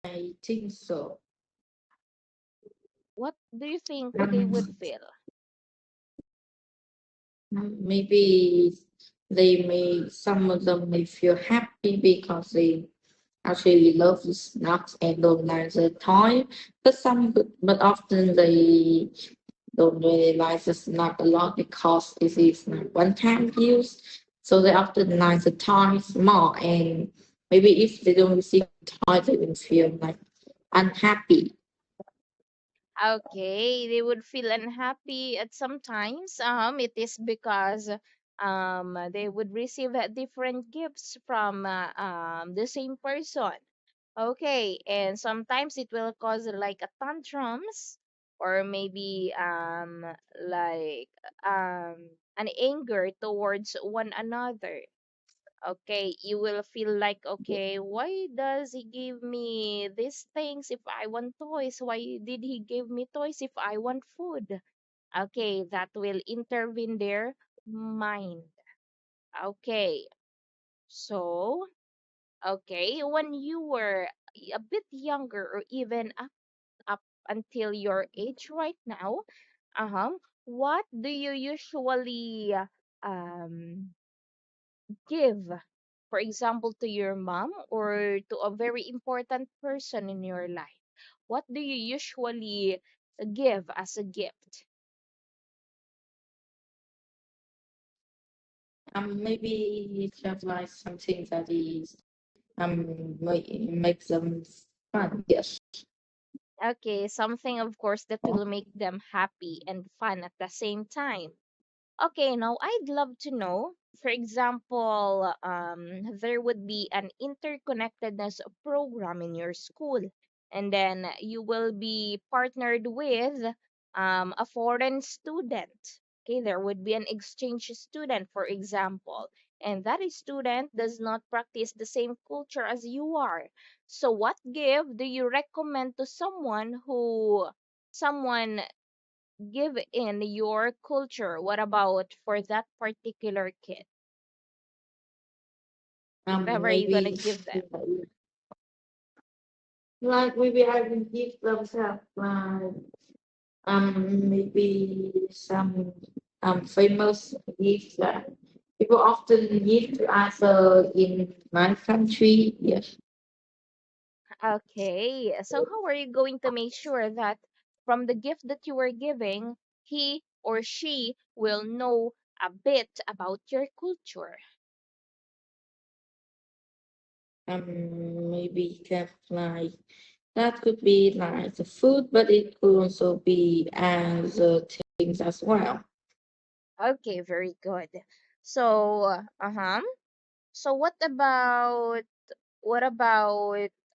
I think so. What do you think they Um, would feel? maybe some of them may feel happy because they actually love the snacks and don't like the toy, but often they don't really like the snack a lot because it is not one-time use. So they often like the toys more, and maybe if they don't receive toys, they will feel like unhappy. Okay, they would feel unhappy at sometimes. It is because they would receive different gifts from the same person. Okay, and sometimes it will cause like a tantrums or maybe like an anger towards one another. Okay, you will feel like, okay, why does he give me these things if I want toys? Why did he give me toys if I want food? Okay, that will intervene their mind. Okay, so, okay, when you were a bit younger or even up until your age right now, what do you usually um give, for example, to your mom or to a very important person in your life? What do you usually give as a gift? Maybe just like something that is makes them fun. Yes. Okay, something, of course, that will make them happy and fun at the same time. Okay, now I'd love to know, for example, there would be an interconnectedness program in your school, and then you will be partnered with a foreign student. Okay, there would be an exchange student, for example, and that student does not practice the same culture as you are. So, what gift do you recommend to someone give in your culture? What about for that particular kid? Whatever you're gonna Maybe give them. like maybe I will give them some maybe some famous gifts that people often give to us in my country. Yes. Okay, so how are you going to make sure that from the gift that you were giving, he or she will know a bit about your culture? Maybe have like that could be like the food, but it could also be as things as well. Okay, very good. So, So what about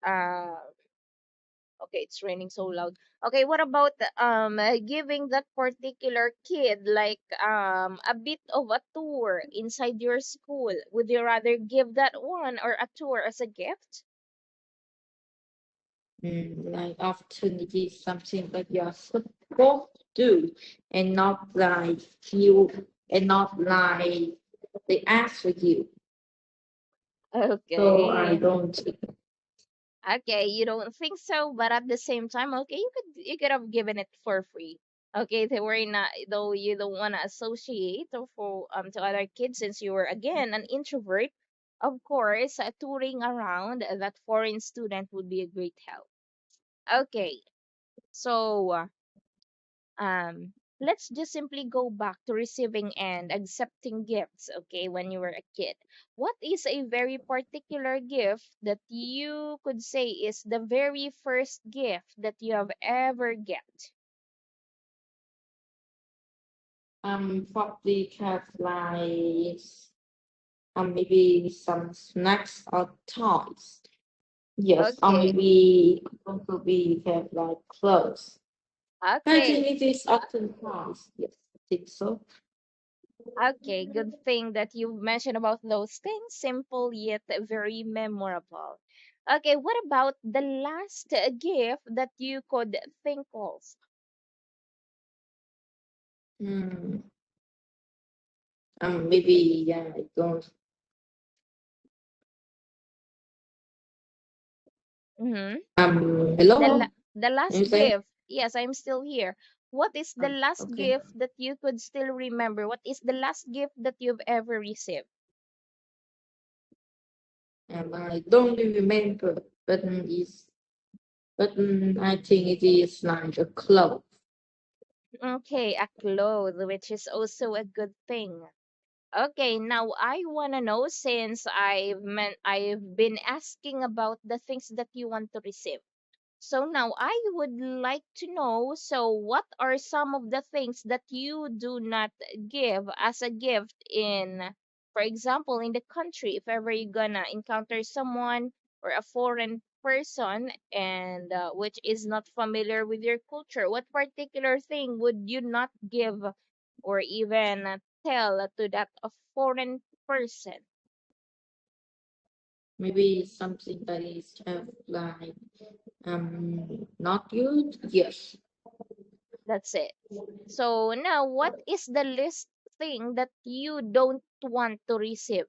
uh okay, it's raining so loud. Okay, what about giving that particular kid like a bit of a tour inside your school? Would you rather give that one or a tour as a gift? Like opportunity is something that you're supposed to do, and not like you, and not like they ask for you. So I Okay. don't. Okay, you don't think so, but at the same time, okay, you could have given it for free. Okay, they were not, though you don't want to associate or for to other kids since you were again an introvert. Of course, touring around that foreign student would be a great help. Okay, so let's just simply go back to receiving and accepting gifts. Okay, when you were a kid, what is a very particular gift that you could say is the very first gift that you have ever get? Probably have like maybe some snacks or toys. Yes, or Okay. maybe also be have like clothes. I think Okay. it is often toys. Yes, I think so. Okay, good thing that you mentioned about those things. Simple yet very memorable. Okay, what about the last gift that you could think of? Hmm. Maybe yeah, I don't. Mm-hmm. The Hello. la- the last You say? gift. Yes, I'm still here. What is the last Okay. gift that you could still remember? What is the last gift that you've ever received? I don't really remember, but I think it is like a cloth. Okay, a cloth, which is also a good thing. Okay, now I wanna know, since I've been asking about the things that you want to receive. So now I would like to know, so what are some of the things that you do not give as a gift in, for example, in the country, if ever you're gonna encounter someone or a foreign person and which is not familiar with your culture, what particular thing would you not give or even tell to that a foreign person? Maybe something that is like not good. Yes. That's it. So now, what is the least thing that you don't want to receive?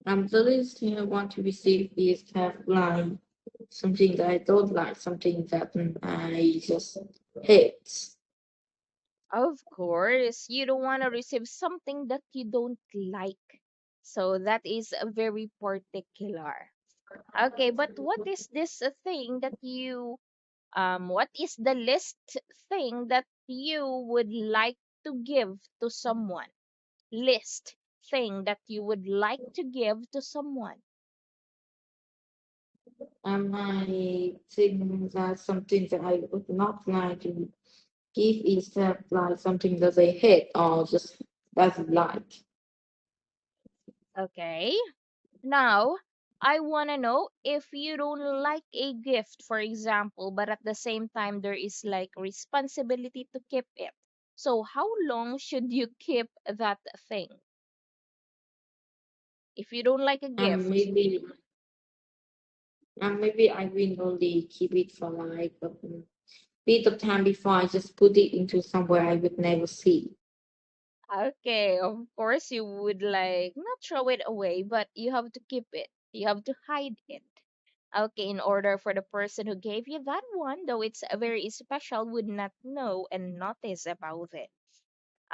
The least thing I want to receive is like something that I don't like, something that I just hate. Of course, you don't want to receive something that you don't like. So that is a very particular. Okay, but what is this thing that you what is the least thing that you would like to give to someone? List thing that you would like to give to someone. I think that something that I would not like to give is like something that they hate or just doesn't like. Okay. Now, I want to know, if you don't like a gift, for example, but at the same time there is like responsibility to keep it. So, how long should you keep that thing? If you don't like a And gift, maybe I will only keep it for like a bit of time before I just put it into somewhere I would never see. okay, of course you would like not throw it away, but you have to keep it. You have to hide it. Okay, in order for the person who gave you that one, though it's a very special, would not know and notice about it.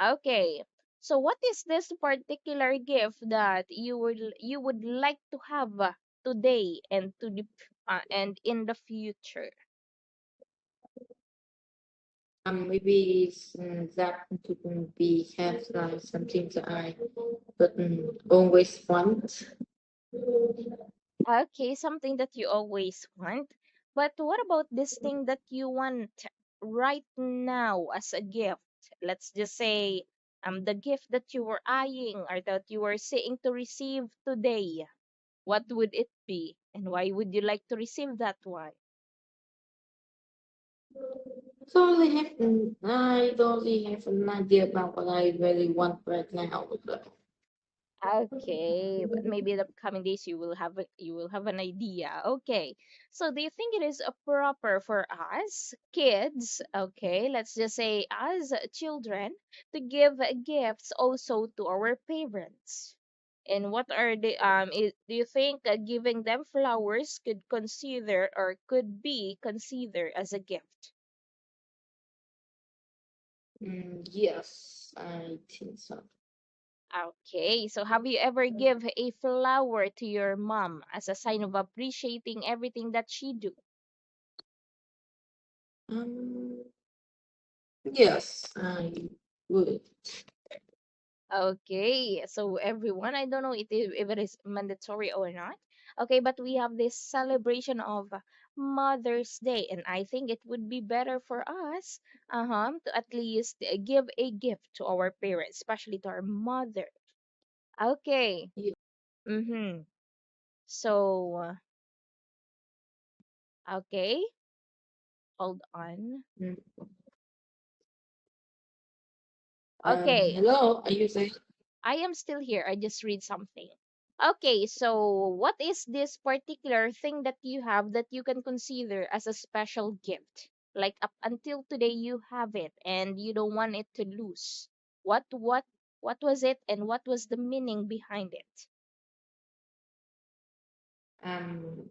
Okay. So what is this particular gift that you would like to have today and and in the future? Maybe it's that to be have like something that I but always want. Okay, something that you always want. But what about this thing that you want right now as a gift? Let's just say the gift that you were eyeing or that you were seeing to receive today. What would it be? And why would you like to receive that one? So I don't really have an idea about what I really want right now. Okay, but maybe in the coming days you will have an idea. Okay. So do you think it is proper for us kids, okay, let's just say as children, to give gifts also to our parents? And what are the do you think giving them flowers could be considered as a gift? Yes, I think so. Okay, so have you ever give a flower to your mom as a sign of appreciating everything that she do? Um, yes, I would. Okay, so everyone, I don't know if it is mandatory or not. Okay, but we have this celebration of Mother's Day, and I think it would be better for us, to at least give a gift to our parents, especially to our mother. Okay. Yeah. Mm-hmm. So, okay, hold on. Mm. Okay, Hello, are you saying? I am still here. I just read something. Okay, so what is this particular thing that you have that you can consider as a special gift? Like up until today you have it and you don't want it to lose. What was it and what was the meaning behind it? Um,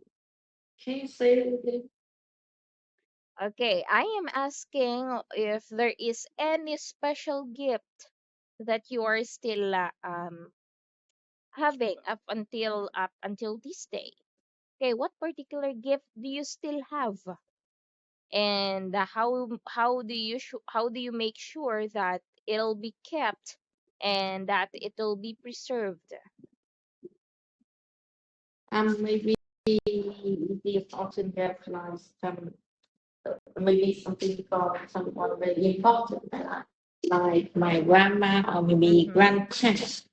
can you say it again? Okay, I am asking if there is any special gift that you are still having up until this day. Okay, what particular gift do you still have, and how do you make sure that it'll be kept and that it'll be preserved? Maybe they often have like some maybe something from someone very important, like my grandma or maybe Mm-hmm. grandparents.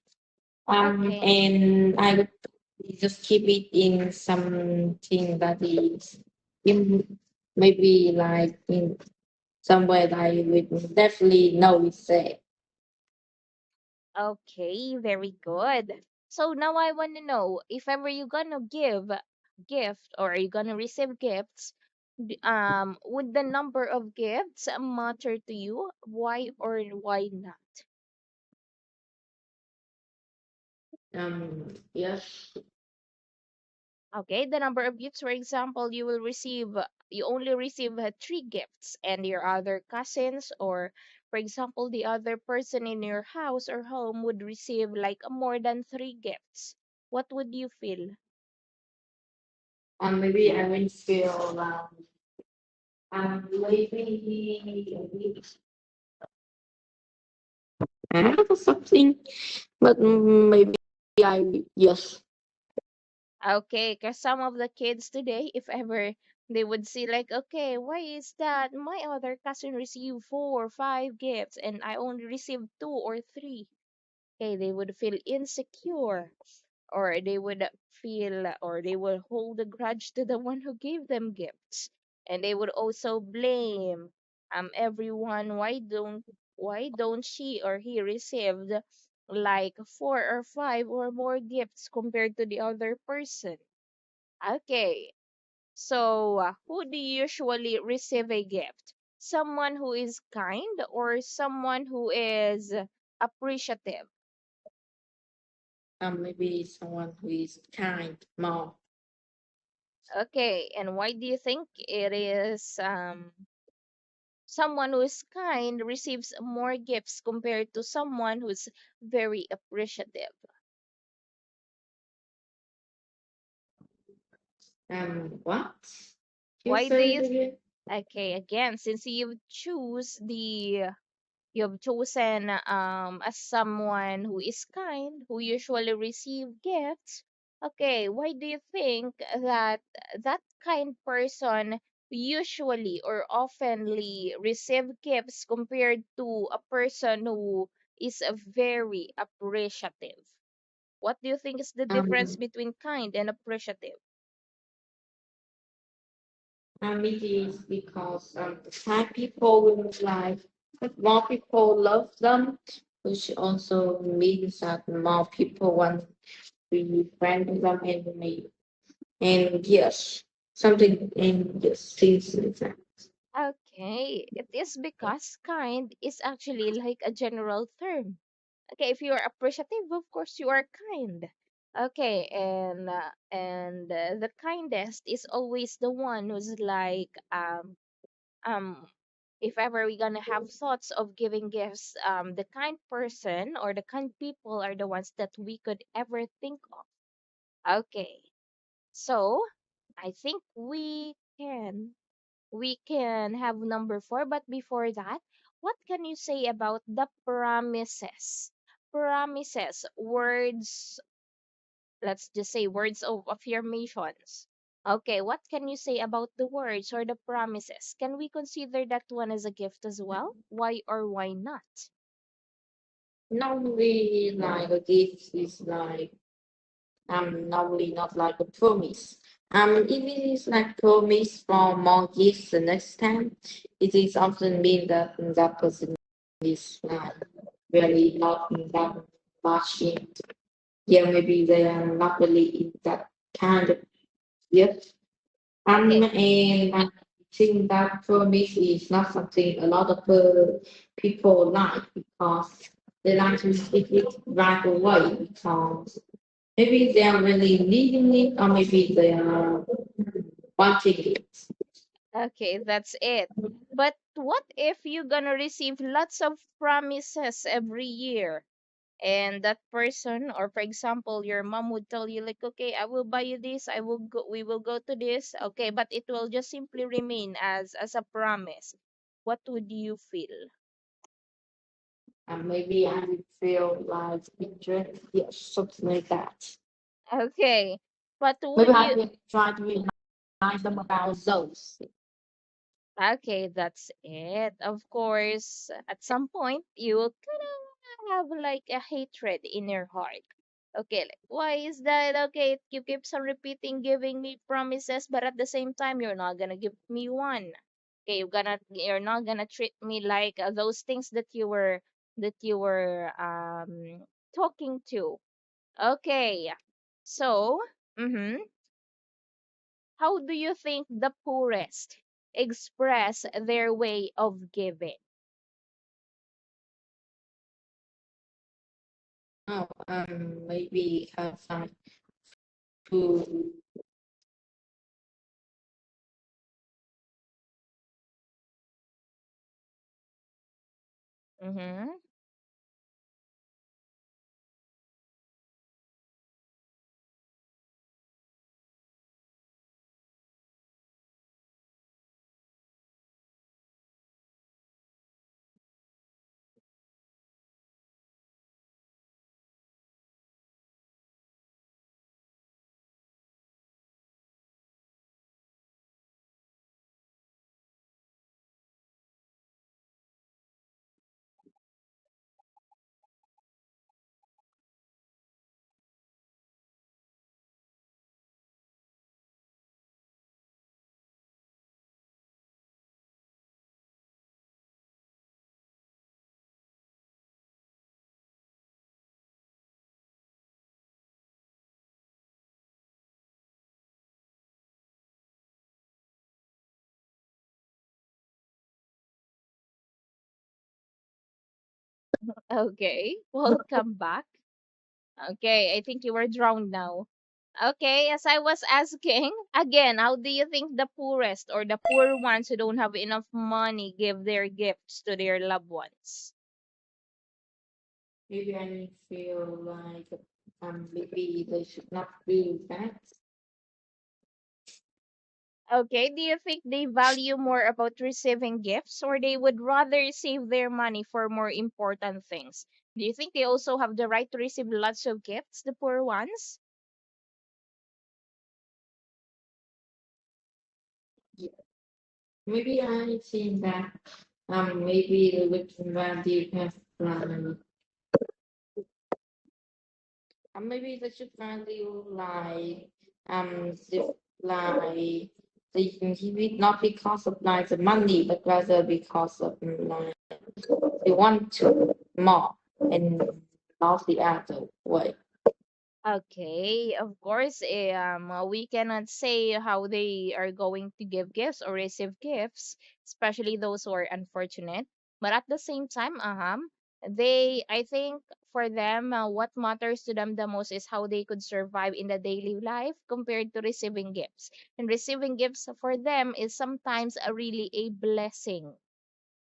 Okay. And I would just keep it in something that is in maybe like in somewhere that I would definitely know it's there. Okay, very good. So now I want to know if ever you're gonna give gift or you're gonna receive gifts, would the number of gifts matter to you? Why or why not? Yes. Okay, the number of gifts, for example, you only receive three gifts, and your other cousins, or for example, the other person in your house or home would receive like more than three gifts. What would you feel? Maybe I will feel maybe something, but maybe I yes. Okay, because some of the kids today, if ever they would see like, okay, why is that my other cousin received 4 or 5 gifts and I only received 2 or 3? Okay, they would feel insecure, or they would feel, or they would hold a grudge to the one who gave them gifts, and they would also blame everyone. Why don't she or he received like 4 or 5 or more gifts compared to the other person? Okay, so who do you usually receive a gift? Someone who is kind or someone who is appreciative? Maybe someone who is kind more. Okay, and why do you think it is someone who is kind receives more gifts compared to someone who's very appreciative? What? Can you Why do say you it again? Okay, again, since you've chosen as someone who is kind, who usually receive gifts. Okay, why do you think that that kind person usually or oftenly receive gifts compared to a person who is a very appreciative? What do you think is the difference Um, between kind and appreciative? it is because Thai people will like more people love them, which also means that more people want to be friends with them and yes, something in yes, things like that. Okay, it is because kind is actually like a general term. Okay, if you are appreciative, of course you are kind. Okay, and the kindest is always the one who's like um if ever we're gonna have thoughts of giving gifts, the kind person or the kind people are the ones that we could ever think of. Okay, so I think we can have number 4, but before that, what can you say about the promises? Promises, words, let's just say words of affirmations. Okay, what can you say about the words or the promises? Can we consider that one as a gift as well? Why or why not? Normally, like a gift is like normally not like a promise. If it is like promise for more gifts the next time, it is often mean that that person is like really not in that much in. Yeah, maybe they are not really in that kind of gift. Okay, And I think that promise is not something a lot of people like because they like to receive it right away because Maybe they are really needing it, or maybe they are wanting it. Okay, that's it. But what if you're gonna receive lots of promises every year? And that person, or for example your mom would tell you like, okay, I will buy you this, I will go, we will go to this, okay, but it will just simply remain as a promise. What would you feel? And maybe I would feel like betrayed, yes, something like that. Okay, but Maybe would I you, will try to remind them about those. okay, that's it. Of course, at some point you will kind of have like a hatred in your heart. Okay, like, why is that? Okay, you keeps on repeating giving me promises, but at the same time you're not gonna give me one. Okay, you're not gonna treat me like those things that you were talking to. Okay, so mm-hmm, how do you think the poorest express their way of giving? Oh, maybe have some to Mm-hmm. Okay, welcome back. Okay, I think you were drowned now. Okay, as I was asking, again, how do you think the poorest or the poor ones who don't have enough money give their gifts to their loved ones? maybe I feel like maybe they should not do that. Okay, do you think they value more about receiving gifts or they would rather save their money for more important things? Do you think they also have the right to receive lots of gifts, the poor ones? Yeah. Maybe I think that maybe the rich value have maybe they should value like like they can give it not because of like the money but rather because of like they want to more and not the other way. Okay, of course, we cannot say how they are going to give gifts or receive gifts, especially those who are unfortunate. But at the same time, I think for them, what matters to them the most is how they could survive in the daily life compared to receiving gifts. And receiving gifts for them is sometimes a really a blessing.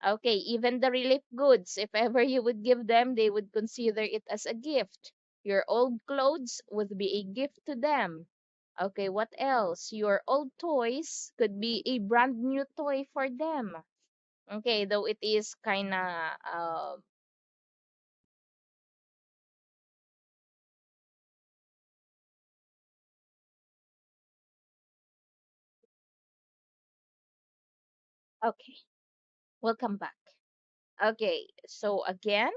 Okay, even the relief goods, if ever you would give them, they would consider it as a gift. Your old clothes would be a gift to them. Okay, what else? Your old toys could be a brand new toy for them. Okay, though it is kind of okay. Welcome back. Okay, so again,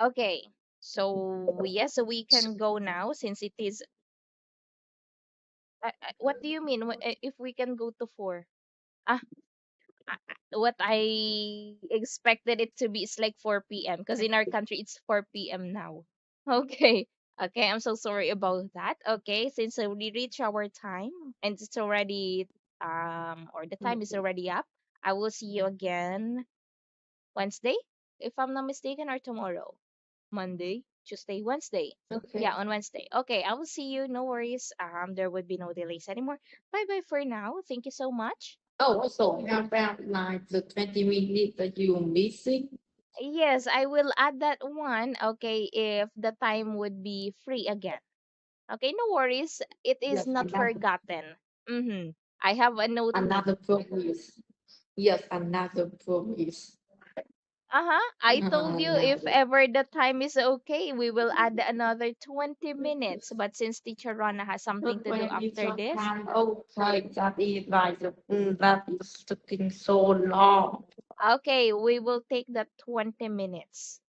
okay. So yes, we can go now since it is. What do you mean? If we can go to four? Ah, what I expected it to be is like 4 p.m. because in our country it's 4 p.m. now. Okay. Okay, I'm so sorry about that. Okay, since we reach our time and it's already or the time is Okay. already up, I will see you again Wednesday, if I'm not mistaken, or tomorrow. Monday, Tuesday, Wednesday. Yeah, Okay. on Wednesday. Okay, I will see you. No worries. There would be no delays anymore. Bye bye for now. Thank you so much. Oh, also, how about like the 20 minutes that you're missing? Yes, I will add that one. Okay, if the time would be free again. Okay, no worries. It is Yes, not forgotten. Mm-hmm. I have a notebook. another promise. Yes, another promise. Uh-huh. I told you if Another. ever the time is okay, we will add another 20 minutes. But since Teacher Rona has something But to do when it's after your this, time, okay, that is like that is taking so long. okay, we will take that 20 minutes.